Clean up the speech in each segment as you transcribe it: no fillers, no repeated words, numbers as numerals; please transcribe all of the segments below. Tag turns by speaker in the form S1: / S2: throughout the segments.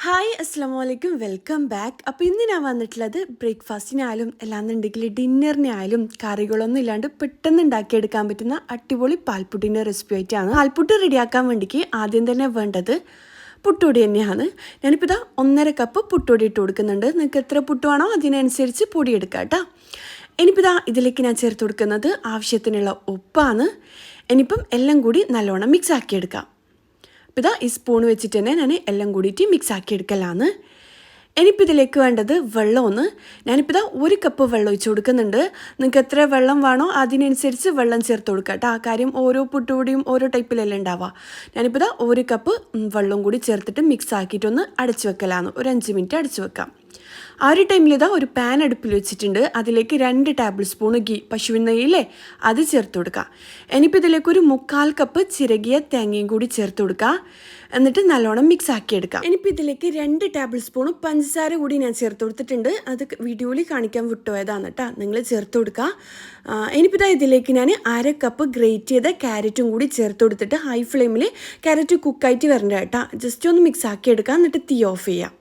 S1: Hi അസ്സലാമലൈക്കും welcome back. അപ്പോൾ ഇന്ന് ഞാൻ വന്നിട്ടുള്ളത് ബ്രേക്ക്ഫാസ്റ്റിനായാലും അല്ലാന്നുണ്ടെങ്കിൽ ഡിന്നറിനായാലും കറികളൊന്നും ഇല്ലാണ്ട് പെട്ടെന്ന് ഉണ്ടാക്കിയെടുക്കാൻ പറ്റുന്ന അടിപൊളി പാൽപ്പുട്ടിൻ്റെ റെസിപ്പി ആയിട്ടാണ്. പാൽപ്പുട്ട് റെഡിയാക്കാൻ വേണ്ടിക്ക് ആദ്യം തന്നെ വേണ്ടത് പുട്ടുപൊടി തന്നെയാണ്. ഞാനിപ്പോൾ ഇതാ 1.5 കപ്പ് പുട്ടുപൊടി ഇട്ട് കൊടുക്കുന്നുണ്ട്. നിങ്ങൾക്ക് എത്ര പുട്ട് വേണോ അതിനനുസരിച്ച് പൊടി എടുക്കാം കേട്ടോ. ഇനിയിപ്പോൾ ഇതാ ഇതിലേക്ക് ഞാൻ ചേർത്ത് കൊടുക്കുന്നത് ആവശ്യത്തിനുള്ള ഉപ്പാണ്. ഇനിയിപ്പം എല്ലാം കൂടി നല്ലോണം മിക്സ് ആക്കിയെടുക്കാം. അപ്പോൾ ഇതാ ഈ സ്പൂൺ വെച്ചിട്ട് തന്നെ ഞാൻ എല്ലാം കൂടിയിട്ട് മിക്സ് ആക്കി എടുക്കലാണ്. ഇനിയിപ്പോൾ ഇതിലേക്ക് വേണ്ടത് വെള്ളമൊന്ന്. ഞാനിപ്പോൾ ഇതാ 1 കപ്പ് വെള്ളം ഒഴിച്ച് കൊടുക്കുന്നുണ്ട്. നിങ്ങൾക്ക് എത്ര വെള്ളം വേണോ അതിനനുസരിച്ച് വെള്ളം ചേർത്ത് കൊടുക്കുക കേട്ടോ. ആ കാര്യം ഓരോ പുട്ടുപൊടിയും ഓരോ ടൈപ്പിലല്ലേ ഉണ്ടാവുക. ഞാനിപ്പോൾ ഇതാ 1 കപ്പ് വെള്ളം കൂടി ചേർത്തിട്ട് മിക്സ് ആക്കിയിട്ടൊന്ന് അടച്ചു വെക്കലാണ്. ഒരു 5 മിനിറ്റ് അടച്ചു വെക്കാം. ആ ഒരു ടൈമിൽ ഇതാ ഒരു പാൻ അടുപ്പിൽ വെച്ചിട്ടുണ്ട്. അതിലേക്ക് 2 ടേബിൾ സ്പൂൺ ഗീ, പശുവിൻ നെയ്യില്ലേ, അത് ചേർത്ത് കൊടുക്കുക. ഇനിയിപ്പോൾ ഇതിലേക്ക് ഒരു 1/4 കപ്പ് ചിരകിയ തേങ്ങയും കൂടി ചേർത്ത് കൊടുക്കുക. എന്നിട്ട് നല്ലോണം മിക്സ് ആക്കിയെടുക്കാം. ഇനിയിപ്പോൾ ഇതിലേക്ക് 2 ടേബിൾ സ്പൂൺ പഞ്ചസാര കൂടി ഞാൻ ചേർത്ത് കൊടുത്തിട്ടുണ്ട്. അത് വീഡിയോയിൽ കാണിക്കാൻ വിട്ടുപോയതാണ് കേട്ടോ, നിങ്ങൾ ചേർത്ത് കൊടുക്കുക. ഇനിയിപ്പോൾ ഇതാ ഇതിലേക്ക് ഞാൻ 1/2 കപ്പ് ഗ്രേറ്റ് ചെയ്ത ക്യാരറ്റും കൂടി ചേർത്ത് കൊടുത്തിട്ട് ഹൈ ഫ്ലെയിമിൽ ക്യാരറ്റ് കുക്കായിട്ട് വരണ്ട കേട്ടോ. ജസ്റ്റ് ഒന്ന് മിക്സ് ആക്കിയെടുക്കുക. എന്നിട്ട് തീ ഓഫ് ചെയ്യാം.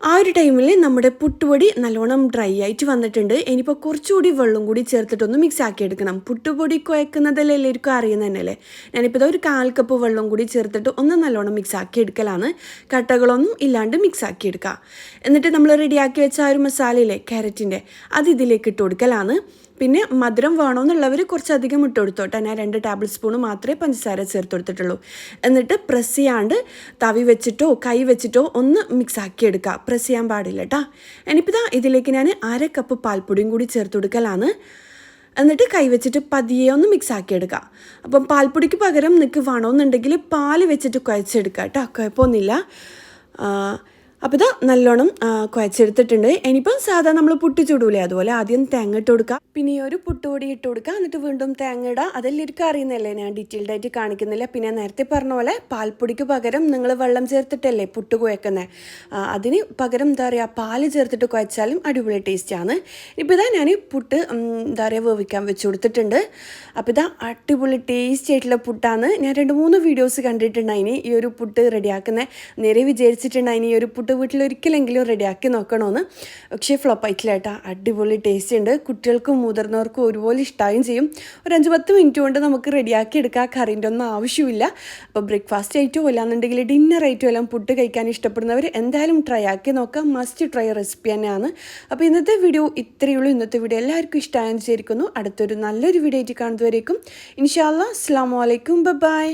S1: ആ ഒരു ടൈമിൽ നമ്മുടെ പുട്ടുപൊടി നല്ലോണം ഡ്രൈ ആയിട്ട് വന്നിട്ടുണ്ട്. ഇനിയിപ്പോൾ കുറച്ചുകൂടി വെള്ളം കൂടി ചേർത്തിട്ടൊന്ന് മിക്സ് ആക്കി എടുക്കണം. പുട്ടുപൊടി കുഴക്കുന്നതല്ലേ എല്ലാവർക്കും അറിയുന്നത് തന്നെയല്ലേ. ഞാനിപ്പോൾ ഇതാ ഒരു 1/4 കപ്പ് വെള്ളം കൂടി ചേർത്തിട്ട് ഒന്ന് നല്ലോണം മിക്സ് ആക്കി എടുക്കലാണ്. കട്ടകളൊന്നും ഇല്ലാണ്ട് മിക്സ് ആക്കി എടുക്കുക. എന്നിട്ട് നമ്മൾ റെഡിയാക്കി വെച്ച ആ ഒരു മസാലയില്ലേ ക്യാരറ്റിൻ്റെ, അത് ഇതിലേക്ക് ഇട്ട് കൊടുക്കലാണ്. പിന്നെ മധുരം വേണമെന്നുള്ളവർ കുറച്ചധികം ഇട്ട് കൊടുത്തോട്ടെ. ഞാൻ 2 ടേബിൾ സ്പൂൺ മാത്രമേ പഞ്ചസാര ചേർത്ത് കൊടുത്തിട്ടുള്ളൂ. എന്നിട്ട് പ്രസ് ചെയ്യാണ്ട് തവി വെച്ചിട്ടോ കൈ വെച്ചിട്ടോ ഒന്ന് മിക്സ് ആക്കി എടുക്കുക. പ്രസ് ചെയ്യാൻ പാടില്ല കേട്ടോ. ഇനിയിപ്പോൾ ഇതാ ഇതിലേക്ക് ഞാൻ 1/2 കപ്പ് പാൽപ്പൊടിയും കൂടി ചേർത്ത് കൊടുക്കലാണ്. എന്നിട്ട് കൈ വെച്ചിട്ട് പതിയെ ഒന്ന് മിക്സ് ആക്കി എടുക്കുക. അപ്പം പാൽപ്പൊടിക്ക് പകരം നിങ്ങൾക്ക് വേണമെന്നുണ്ടെങ്കിൽ പാൽ വെച്ചിട്ട് കുഴച്ചെടുക്കുക കേട്ടോ, കുഴപ്പമൊന്നുമില്ല. അപ്പോൾ ഇതാ നല്ലോണം കുഴച്ചെടുത്തിട്ടുണ്ട്. ഇനിയിപ്പം സാധാരണ നമ്മൾ പുട്ട് ചൂടൂലേ, അതുപോലെ ആദ്യം തേങ്ങ ഇട്ട് കൊടുക്കുക, പിന്നെ ഈ ഒരു പുട്ടുപൊടി ഇട്ട് കൊടുക്കുക, എന്നിട്ട് വീണ്ടും തേങ്ങ ഇടുക. അതെല്ലാവർക്കും അറിയുന്നല്ലേ, ഞാൻ ഡീറ്റെയിൽഡ് ആയിട്ട് കാണിക്കുന്നില്ല. പിന്നെ നേരത്തെ പറഞ്ഞ പോലെ പാൽപ്പൊടിക്ക് പകരം നിങ്ങൾ വെള്ളം ചേർത്തിട്ടല്ലേ പുട്ട് കുഴക്കുന്നത്, അതിന് പകരം എന്താ പറയുക പാല് ചേർത്തിട്ട് കുഴച്ചാലും അടിപൊളി ടേസ്റ്റാണ്. ഇപ്പോൾ ഇതാ ഞാൻ പുട്ട് എന്താ പറയുക വേവിക്കാൻ വെച്ച് കൊടുത്തിട്ടുണ്ട്. അപ്പോൾ ഇതാ അടിപൊളി ടേസ്റ്റ് ആയിട്ടുള്ള പുട്ടാണ്. ഞാൻ 2-3 വീഡിയോസ് കണ്ടിട്ടുണ്ടായിനി ഈ ഒരു പുട്ട് റെഡിയാക്കുന്നത്. നേരെ വിചാരിച്ചിട്ടുണ്ടായിനി ഈ ഒരു പുട്ട് വീട്ടിലൊരിക്കലെങ്കിലും റെഡിയാക്കി നോക്കണമെന്ന്. പക്ഷേ ഫ്ലോപ്പ് ആയിട്ടില്ല കേട്ടോ. അടിപൊളി ടേസ്റ്റ് ഉണ്ട്. കുട്ടികൾക്കും മുതിർന്നവർക്കും ഒരുപോലെ ഇഷ്ടമായും ചെയ്യും. ഒരു 5-10 മിനിറ്റ് കൊണ്ട് നമുക്ക് റെഡിയാക്കി എടുക്കാം. കറിൻ്റെ ഒന്നും ആവശ്യമില്ല. അപ്പോൾ ബ്രേക്ക്ഫാസ്റ്റ് ആയിട്ടോ അല്ലാന്നുണ്ടെങ്കിൽ ഡിന്നർ ആയിട്ടോ എല്ലാം പുട്ട് കഴിക്കാൻ ഇഷ്ടപ്പെടുന്നവർ എന്തായാലും ട്രൈ ആക്കി നോക്കാം. മസ്റ്റ് ട്രൈ റെസിപ്പി തന്നെയാണ്. അപ്പോൾ ഇന്നത്തെ വീഡിയോ ഇത്രയേ ഉള്ളൂ. ഇന്നത്തെ വീഡിയോ എല്ലാവർക്കും ഇഷ്ടമായെന്ന് വിചാരിക്കുന്നു. അടുത്തൊരു നല്ലൊരു വീഡിയോ ആയിട്ട് കാണുന്നതുവരേക്കും ഇൻഷാ അല്ലാഹ് അസ്സലാമു അലൈക്കും, ബൈ.